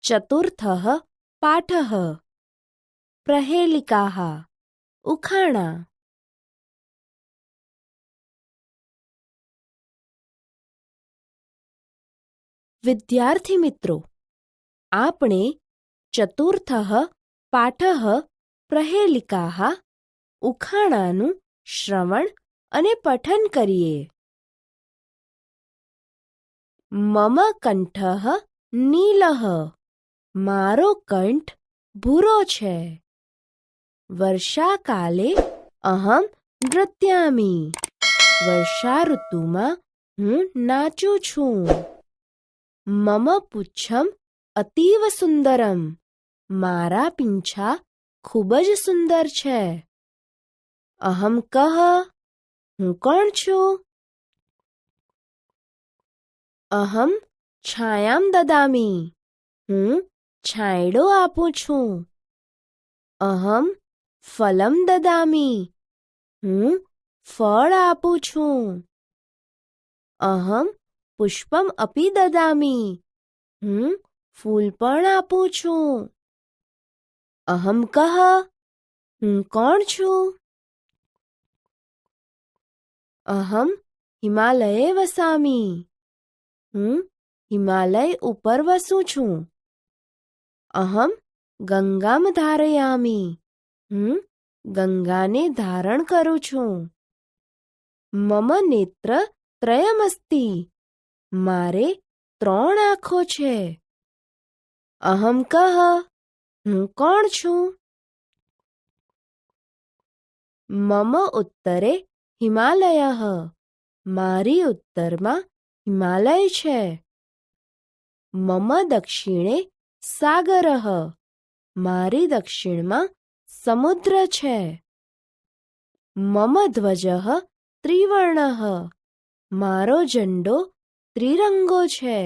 ચતુર્થઃ પાઠઃ પ્रहेलिकाः ઉખાણા. વિદ્યાર્થી મિત્રો, આપણે ચતુર્થઃ પાઠઃ પ્रहेलिकाः ઉખાણાનું શ્રવણ અને પઠન કરીએ. મમ કંઠઃ નીલઃ, મારો કંઠ ભૂરો છે. વર્ષાકાલે અહમ નૃત્યામિ, વર્ષા ઋતુમાં હું નાચું છું. મમ પુચ્છમ અતીવ સુંદરમ, મારા પીંછા ખૂબ જ સુંદર છે. અહમ કહ, હું કોણ છું? અહમ છાયામ દદામી, હું છાંયડો આપું છું. અહમ ફલમ દદામી, હું ફળ આપું છું. અહમ પુષ્પમ અપી દદામી, હું ફૂલ પણ આપું છું. અહમ કહ, હું કોણ છું? અહમ હિમાલયે વસામી, હું હિમાલય ઉપર વસું છું. અહમ ગંગામ ધારયામી, હું ગંગાને ધારણ કરું છું. મમ નેત્ર ત્રયમસ્તિ, મારે 3 આંખો છે. અહમ કહ, હું કોણ છું? મમ ઉત્તરે હિમાલયઃ, મારી ઉત્તરમાં હિમાલય છે. મમ દક્ષિણે સાગરઃ, મારી દક્ષિણમાં સમુદ્ર છે. મમ ધ્વજઃ ત્રિવર્ણઃ, મારો ઝંડો ત્રિરંગો છે.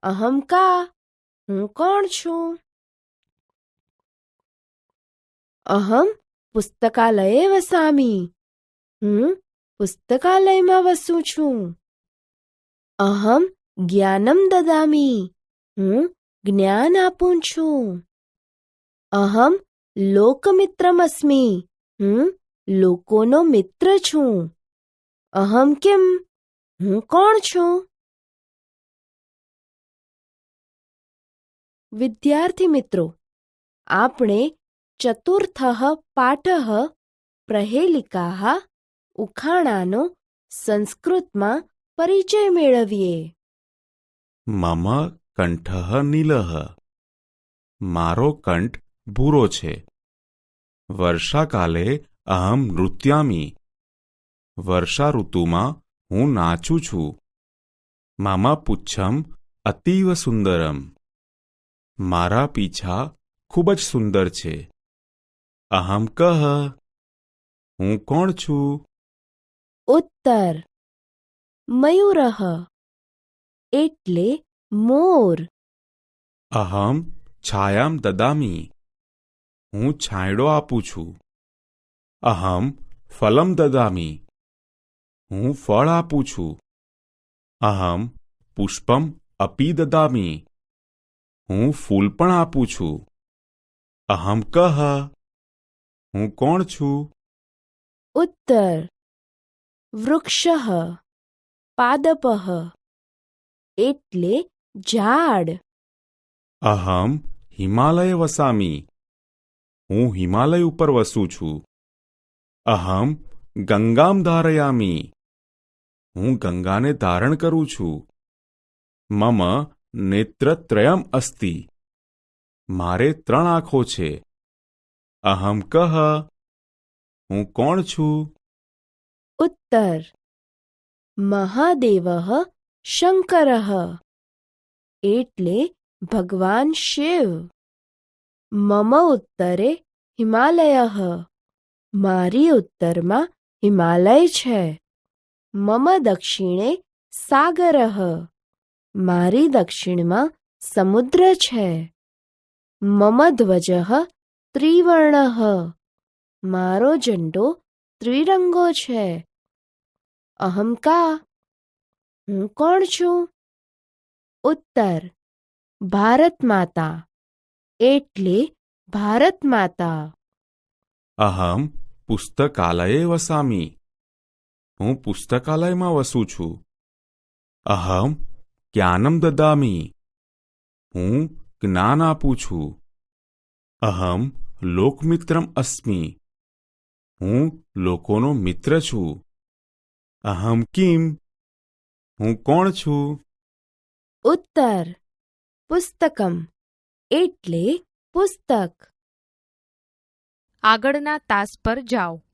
અહમ કા, હું કોણ છું? અહમ પુસ્તકાલયે વસામી, હું પુસ્તકાલયમાં વસું છું. અહમ જ્ઞાનમ દદામી, હું જ્ઞાન આપું છું. અહમ લોકમિત્રમસ્મી, હું લોકોનો મિત્ર છું. અહમ કિમ, હું કોણ છું? વિદ્યાર્થી મિત્રો, આપણે ચતુર્થઃ પાઠઃ પ્रहेलिकाः ઉખાણાનો સંસ્કૃતમાં પરિચય મેળવીએ. મમ કંઠઃ નીલઃ, મારો કંઠ ભૂરો છે. વર્ષાકાલે અહમ નૃત્યામિ, વર્ષા ઋતુમાં હું નાચું છું. મમ પુચ્છમ અતીવ સુંદરમ, મારા પીછા ખૂબ જ સુંદર છે. અહમ કહ, હું કોણ છું? ઉત્તર: મયુરઃ એટલે મોર. અહમ છાયામ દદામી, હું છાંયડો આપું છું. અહમ ફલમ દદામી, હું ફળ આપું છું. અહમ પુષ્પમ અપી દદામી, હું ફૂલ પણ આપું છું. અહમ કહ, હું કોણ છું? ઉત્તર: વૃક્ષઃ પાદપઃ એટલે ઝાડ. અહમ હિમાલય વસામી, હું હિમાલય ઉપર વસું છું. અહમ ગંગામ ધારયામી, હું ગંગાને ધારણ કરું છું. મમ નેત્રત્રયમ અસ્તિ, મારે 3 આંખો છે. અહમ કહ, હું કોણ છું? ઉત્તર: મહાદેવઃ શંકરઃ એટલે ભગવાન શિવ. મમ ઉત્તરે હિમાલયઃ, મારી ઉત્તરમાં હિમાલય છે. મમ દક્ષિણે સાગરઃ, મારી દક્ષિણમાં સમુદ્ર છે. મમ ધ્વજઃ ત્રિવર્ણઃ, મારો ઝંડો ત્રિરંગો છે. અહમ કા, હું કોણ છું? ઉત્તર: ભારત માતા એટલે ભારત માતા. અહમ પુસ્તકાલયે વસામી. હું પુસ્તકાલયમાં વસું છું. અહમ જ્ઞાનમ દદામી. હું જ્ઞાન આપું છું. અહમ લોકમિત્રમ અસ્મી. હું લોકોનો મિત્ર છું. અહમ કિમ. હું કોણ છું? ઉત્તર પુસ્તકમ એટલે પુસ્તક. આગળના તાસ પર જાઓ.